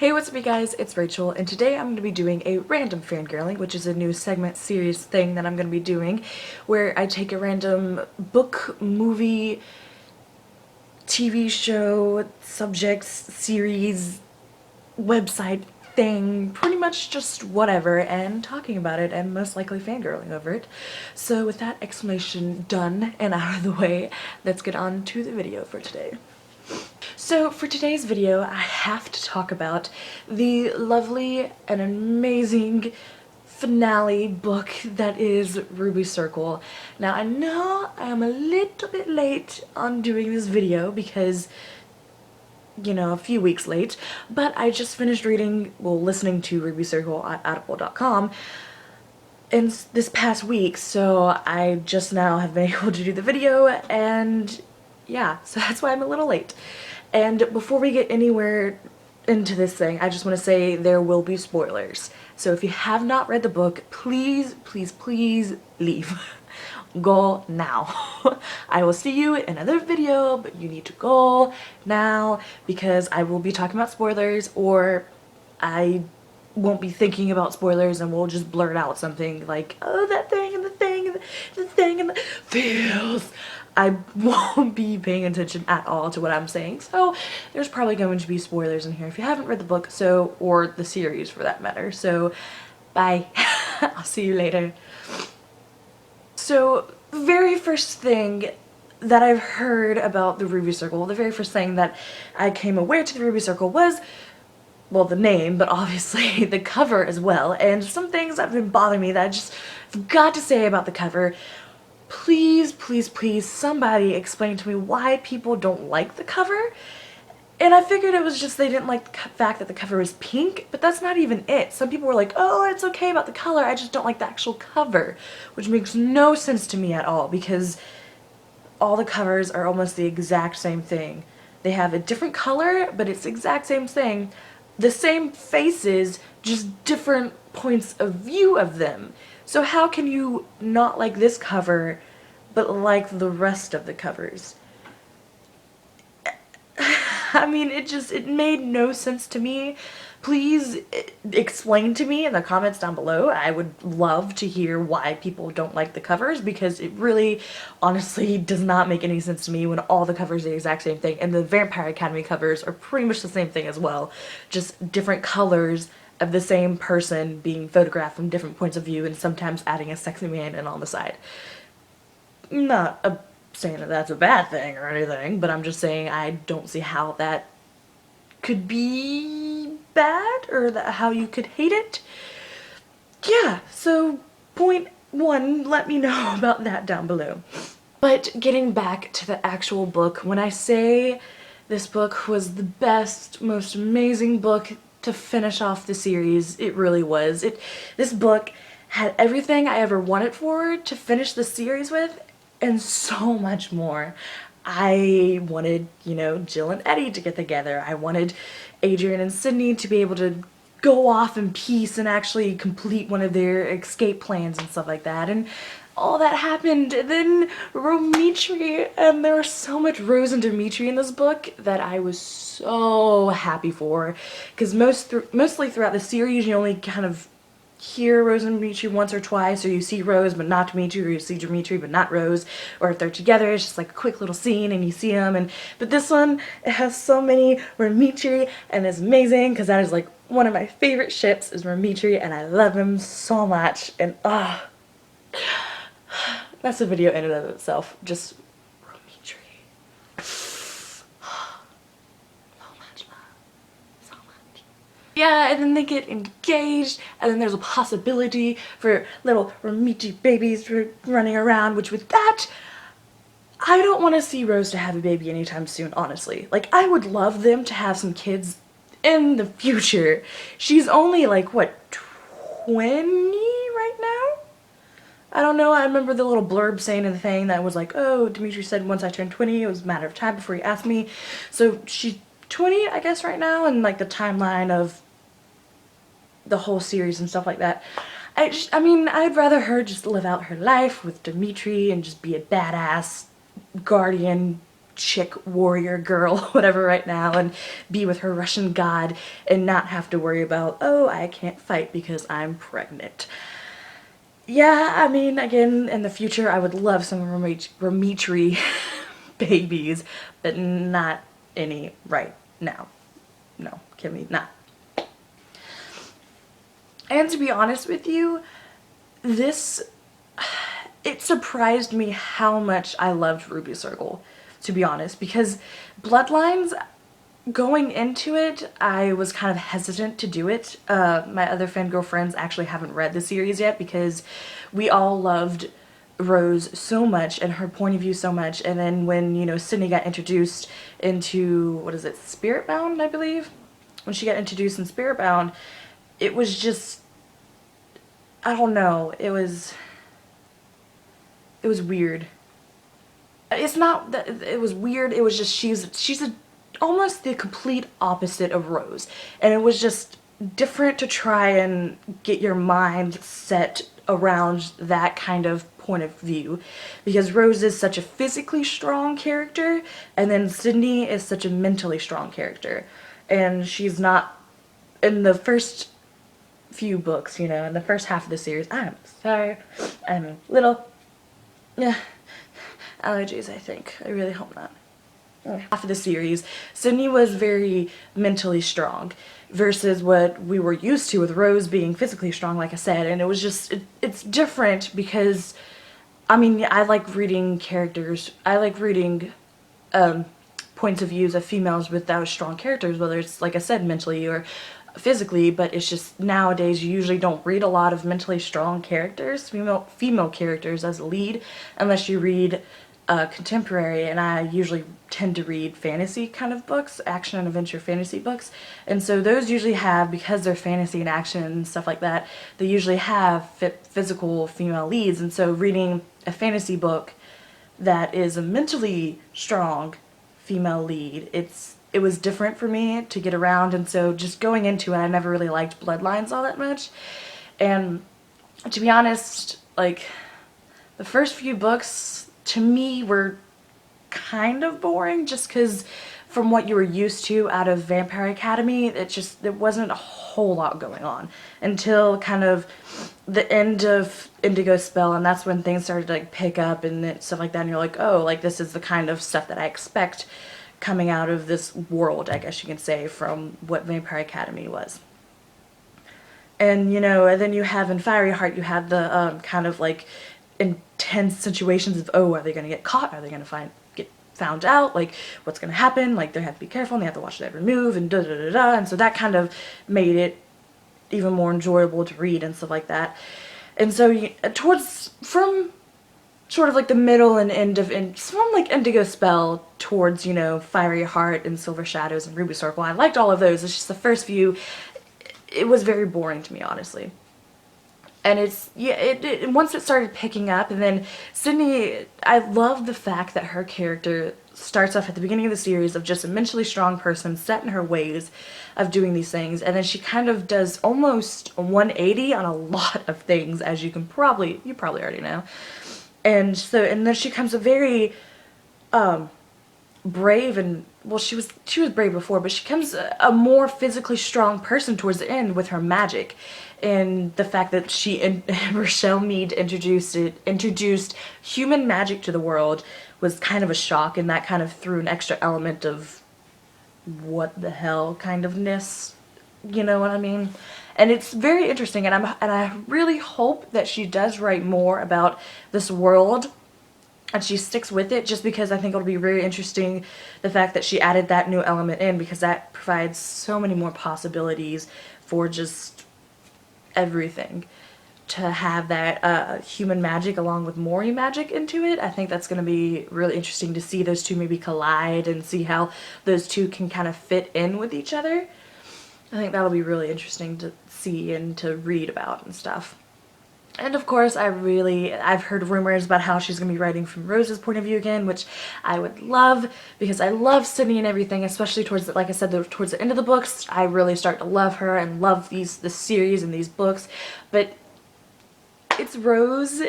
Hey, what's up you guys? It's Rachel, and today I'm going to be doing a random fangirling, which is a new segment series thing that I'm going to be doing, where I take a random book, movie, TV show, subjects, series, website thing, pretty much just whatever, and talking about it and most likely fangirling over it. So with that explanation done and out of the way, let's get on to the video for today. So for today's video, I have to talk about the lovely and amazing finale book that is Ruby Circle. Now I know I am a little bit late on doing this video because, you know, a few weeks late, but I just finished reading, well, listening to Ruby Circle at audible.com in this past week, so I just now have been able to do the video, and yeah, so that's why I'm a little late. And before we get anywhere into this thing, I just want to say there will be spoilers. So if you have not read the book, please, please, please leave. Go now. I will see you in another video, but you need to go now because I will be talking about spoilers, or I won't be thinking about spoilers and we'll just blurt out something like, oh, that thing and the thing and the thing and the feels. I won't be paying attention at all to what I'm saying, so there's probably going to be spoilers in here if you haven't read the book, so, or the series for that matter, so bye. I'll see you later. So, the very first thing that I've heard about the Ruby Circle, the very first thing that I came aware to the Ruby Circle was, well, the name, but obviously the cover as well, and some things that have been bothering me that I just forgot to say about the cover. Please, please, please, somebody explain to me why people don't like the cover. And I figured it was just they didn't like the fact that the cover was pink, but that's not even it. Some people were like, oh, it's okay about the color, I just don't like the actual cover, which makes no sense to me at all because all the covers are almost the exact same thing. They have a different color, but it's the exact same thing. The same faces, just different points of view of them. So how can you not like this cover, but like the rest of the covers? I mean, it made no sense to me. Please explain to me in the comments down below. I would love to hear why people don't like the covers, because it really, honestly, does not make any sense to me when all the covers are the exact same thing. And the Vampire Academy covers are pretty much the same thing as well. Just different colors of the same person being photographed from different points of view and sometimes adding a sexy man in on the side. Not saying that that's a bad thing or anything, but I'm just saying I don't see how that could be bad or how you could hate it. Yeah, so point one, let me know about that down below. But getting back to the actual book, when I say this book was the best, most amazing book to finish off the series, it really was. This book had everything I ever wanted for to finish the series with, and so much more. I wanted, you know, Jill and Eddie to get together. I wanted Adrian and Sydney to be able to go off in peace and actually complete one of their escape plans and stuff like that. And all that happened. And then Romitri, and there was so much Rose and Dimitri in this book that I was so happy for. Because mostly throughout the series you only kind of hear Rose and Dimitri once or twice, or you see Rose but not Dimitri, or you see Dimitri but not Rose, or if they're together it's just like a quick little scene and you see them. But this one, it has so many Dimitri, and it's amazing because that is like one of my favorite ships is Dimitri, and I love him so much. And that's a video in and of itself, just Dimitri. Yeah, and then they get engaged, and then there's a possibility for little Dimitri babies running around, which with that, I don't want to see Rose to have a baby anytime soon, honestly. Like, I would love them to have some kids in the future. She's only like, what, 20 right now? I don't know, I remember the little blurb saying in the thing that was like, oh, Dimitri said once I turned 20, it was a matter of time before he asked me. So she's 20, I guess, right now, and like the timeline of the whole series and stuff like that. I mean, I'd rather her just live out her life with Dimitri and just be a badass guardian chick warrior girl, whatever, right now, and be with her Russian god and not have to worry about, oh, I can't fight because I'm pregnant. Yeah, I mean, again, in the future, I would love some Ramitri babies, but not any right now. No, Kimmy, not. And to be honest with you, it surprised me how much I loved Ruby Circle, to be honest, because Bloodlines, going into it, I was kind of hesitant to do it. My other fangirl friends actually haven't read the series yet because we all loved Rose so much and her point of view so much, and then when, you know, Sydney got introduced into, what is it, Spiritbound, I believe? When she got introduced in Spiritbound, it was just, I don't know, it was weird. It's not that it was weird, it was just she's almost the complete opposite of Rose. And it was just different to try and get your mind set around that kind of point of view, because Rose is such a physically strong character and then Sydney is such a mentally strong character. And she's not, in the first few books, you know, in the first half of the series, I'm sorry, I'm a little, yeah, allergies, I think. I really hope not. Half of the series, Sydney was very mentally strong versus what we were used to with Rose being physically strong, like I said. And it was just, it's different because, I mean, I like reading characters. I like reading points of views of females with those strong characters, whether it's, like I said, mentally or physically, but it's just nowadays you usually don't read a lot of mentally strong characters, female characters as a lead, unless you read contemporary, and I usually tend to read fantasy kind of books, action and adventure fantasy books, and so those usually have, because they're fantasy and action and stuff like that, they usually have physical female leads. And so reading a fantasy book that is a mentally strong female lead, it was different for me to get around. And so just going into it, I never really liked Bloodlines all that much. And to be honest, like, the first few books to me were kind of boring, just because from what you were used to out of Vampire Academy, there wasn't a whole lot going on until kind of the end of Indigo Spell, and that's when things started to like pick up and stuff like that, and you're like, oh, like this is the kind of stuff that I expect coming out of this world, I guess you can say, from what Vampire Academy was. And, you know, and then you have in Fiery Heart, you have the kind of like intense situations of, oh, are they going to get caught? Are they going to get found out? Like, what's going to happen? Like, they have to be careful and they have to watch their every move and da da da da. And so that kind of made it even more enjoyable to read and stuff like that. And so from sort of like the middle and end of, from like Indigo Spell towards, you know, Fiery Heart and Silver Shadows and Ruby Circle, I liked all of those. It's just the first few, it was very boring to me, honestly. And once it started picking up, and then Sydney, I love the fact that her character starts off at the beginning of the series of just a mentally strong person set in her ways of doing these things, and then she kind of does almost a 180 on a lot of things, as you probably already know. And then she becomes a very brave, and well, she was brave before, but she becomes a more physically strong person towards the end with her magic. And the fact that Rochelle Mead introduced human magic to the world was kind of a shock, and that kind of threw an extra element of what the hell kind ofness, you know what I mean? And it's very interesting, and I really hope that she does write more about this world and she sticks with it, just because I think it'll be very interesting, the fact that she added that new element in, because that provides so many more possibilities for just everything. To have that human magic along with Mori magic into it, I think that's going to be really interesting to see those two maybe collide and see how those two can kind of fit in with each other. I think that'll be really interesting to see and to read about and stuff. And of course, I've heard rumors about how she's going to be writing from Rose's point of view again, which I would love, because I love Sydney and everything, especially towards, like I said, towards the end of the books. I really start to love her and love this series and these books. But it's Rose,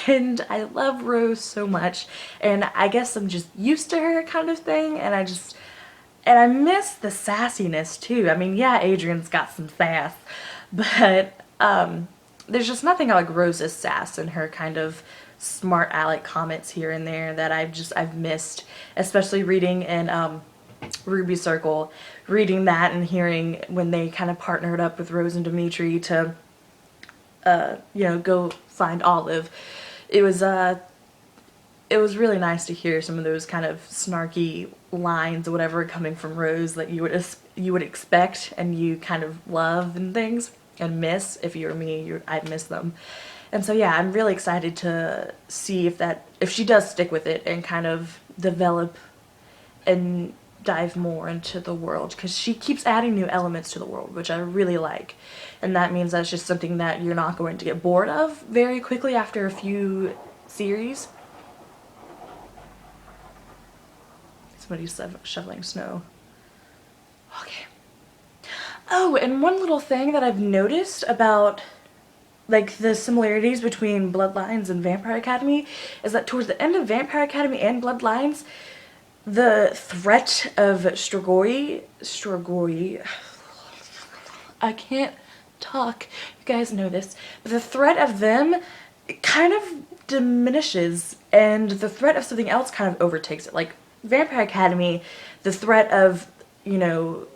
and I love Rose so much, and I guess I'm just used to her kind of thing, and I miss the sassiness too. I mean, yeah, Adrian's got some sass, but there's just nothing like Rose's sass and her kind of smart aleck comments here and there that I've missed, especially reading in Ruby Circle, reading that and hearing when they kind of partnered up with Rose and Dimitri to you know, go find Olive. It was really nice to hear some of those kind of snarky lines or whatever coming from Rose that you would expect and you kind of love and things and miss. If you were me, I'd miss them. And so yeah, I'm really excited to see if she does stick with it and kind of develop and dive more into the world, because she keeps adding new elements to the world, which I really like, and that means that's just something that you're not going to get bored of very quickly after a few series. Somebody's shoveling snow. Okay. Oh, and one little thing that I've noticed about like the similarities between Bloodlines and Vampire Academy is that towards the end of Vampire Academy and Bloodlines, the threat of Strigoi, I can't talk, you guys know this, but the threat of them kind of diminishes and the threat of something else kind of overtakes it. Like Vampire Academy, the threat of, you know,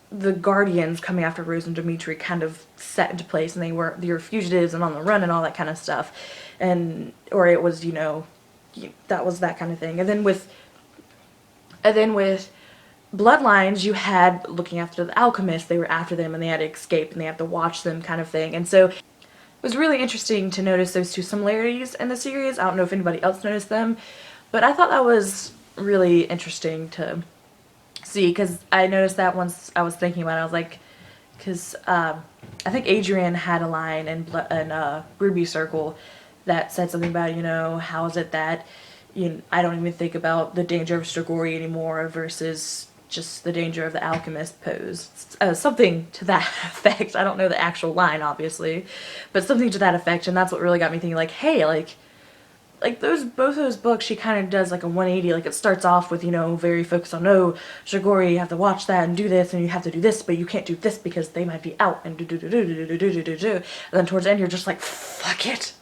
the Guardians coming after Rose and Dimitri kind of set into place, and they were fugitives and on the run and all that kind of stuff, or it was, you know, that was that kind of thing. And then with Bloodlines, you had looking after the alchemists, they were after them and they had to escape and they had to watch them kind of thing. And so it was really interesting to notice those two similarities in the series. I don't know if anybody else noticed them, but I thought that was really interesting to see, because I noticed that once I was thinking about it. I was like, because I think Adrian had a line in Ruby Circle that said something about, you know, how is it that I don't even think about the danger of Strigoi anymore versus just the danger of the alchemist pose. Something to that effect. I don't know the actual line, obviously, but something to that effect, and that's what really got me thinking, like, hey, like both those books, she kind of does like a 180. Like, it starts off with, you know, very focused on, no, Strigoi, you have to watch that and do this, and you have to do this, but you can't do this because they might be out, and and then towards the end you're just like, fuck it,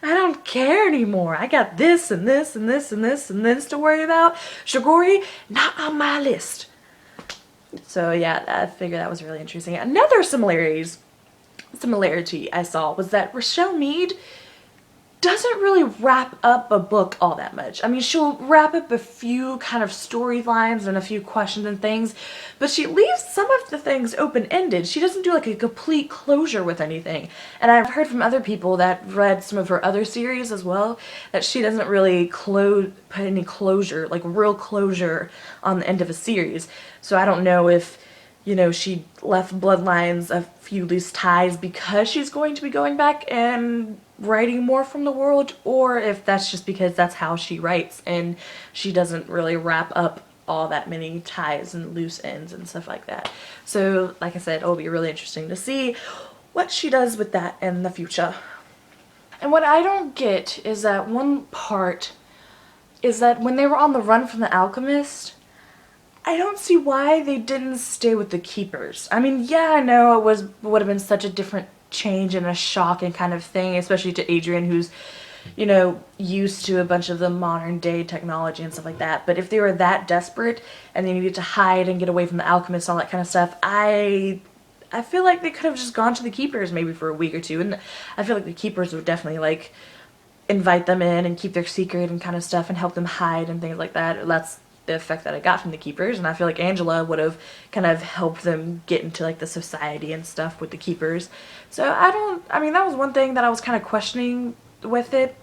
I don't care anymore. I got this and this and this and this and this to worry about. Strigoi, not on my list. So yeah, I figured that was really interesting. Another similarity I saw was that Rochelle Mead doesn't really wrap up a book all that much. I mean, she'll wrap up a few kind of storylines and a few questions and things, but she leaves some of the things open-ended. She doesn't do like a complete closure with anything. And I've heard from other people that read some of her other series as well, that she doesn't really put any closure, like real closure on the end of a series. So I don't know if, you know, she left Bloodlines a few loose ties because she's going to be going back and writing more from the world, or if that's just because that's how she writes and she doesn't really wrap up all that many ties and loose ends and stuff like that. So like I said, it'll be really interesting to see what she does with that in the future. And what I don't get is that one part is that when they were on the run from the alchemist, I don't see why they didn't stay with the keepers. I mean, yeah, I know it would have been such a different change and a shock and kind of thing, especially to Adrian, who's, you know, used to a bunch of the modern day technology and stuff like that. But if they were that desperate and they needed to hide and get away from the alchemists and all that kind of stuff, I feel like they could have just gone to the keepers maybe for a week or two, and I feel like the keepers would definitely like invite them in and keep their secret and kind of stuff and help them hide and things like that. That's the effect that I got from the keepers, and I feel like Angela would have kind of helped them get into like the society and stuff with the keepers. So I mean, that was one thing that I was kind of questioning with it,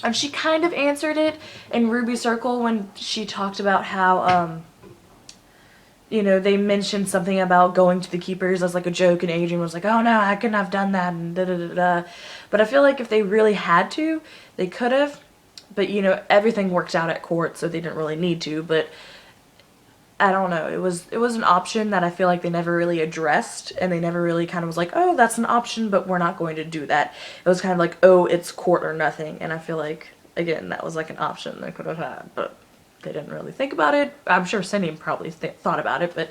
and she kind of answered it in Ruby Circle when she talked about how you know, they mentioned something about going to the keepers as like a joke, and Adrian was like, oh no, I couldn't have done that, and da da da da. But I feel like if they really had to, they could have. But, you know, everything worked out at court, so they didn't really need to. But I don't know, it was an option that I feel like they never really addressed, and they never really kind of was like, oh, that's an option, but we're not going to do that. It was kind of like, oh, it's court or nothing, and I feel like, again, that was like an option they could have had, but they didn't really think about it. I'm sure Cindy probably thought about it, but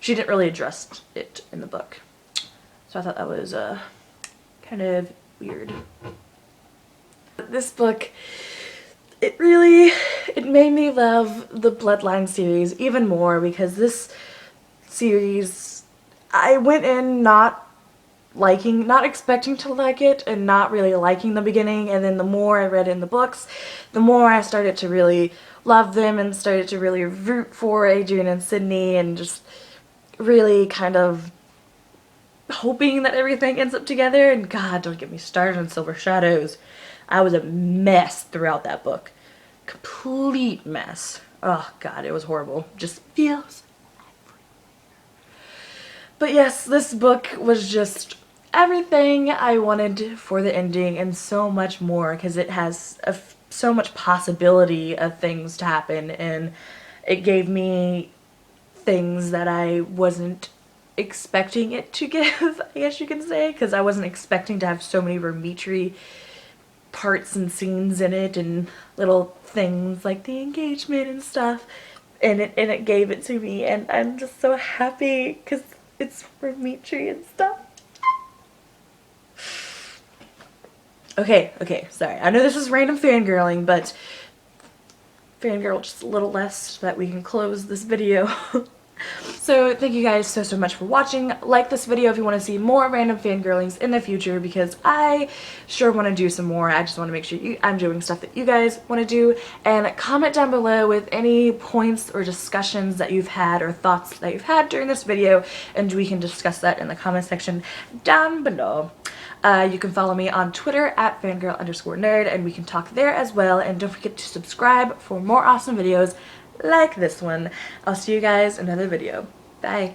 she didn't really address it in the book. So I thought that was kind of weird. This book, it made me love the Bloodline series even more, because this series, I went in not expecting to like it, and not really liking the beginning, and then the more I read in the books, the more I started to really love them and started to really root for Adrian and Sydney, and just really kind of hoping that everything ends up together. And God, don't get me started on Silver Shadows. I was a mess throughout that book. Complete mess. Oh God, it was horrible. Just feels everywhere. But yes, this book was just everything I wanted for the ending and so much more, because it has so much possibility of things to happen, and it gave me things that I wasn't expecting it to give, I guess you can say, because I wasn't expecting to have so many Vermitri parts and scenes in it, and little things like the engagement and stuff, and it gave it to me, and I'm just so happy because it's Vermitri and stuff. Okay, sorry. I know this is random fangirling, but fangirl just a little less so that we can close this video. So thank you guys so much for watching. Like this video if you want to see more random fangirlings in the future, because I sure want to do some more. I just want to make sure I'm doing stuff that you guys want to do, and comment down below with any points or discussions that you've had or thoughts that you've had during this video, and we can discuss that in the comment section down below. You can follow me on Twitter at fangirl_nerd, and we can talk there as well. And don't forget to subscribe for more awesome videos like this one. I'll see you guys in another video. Bye.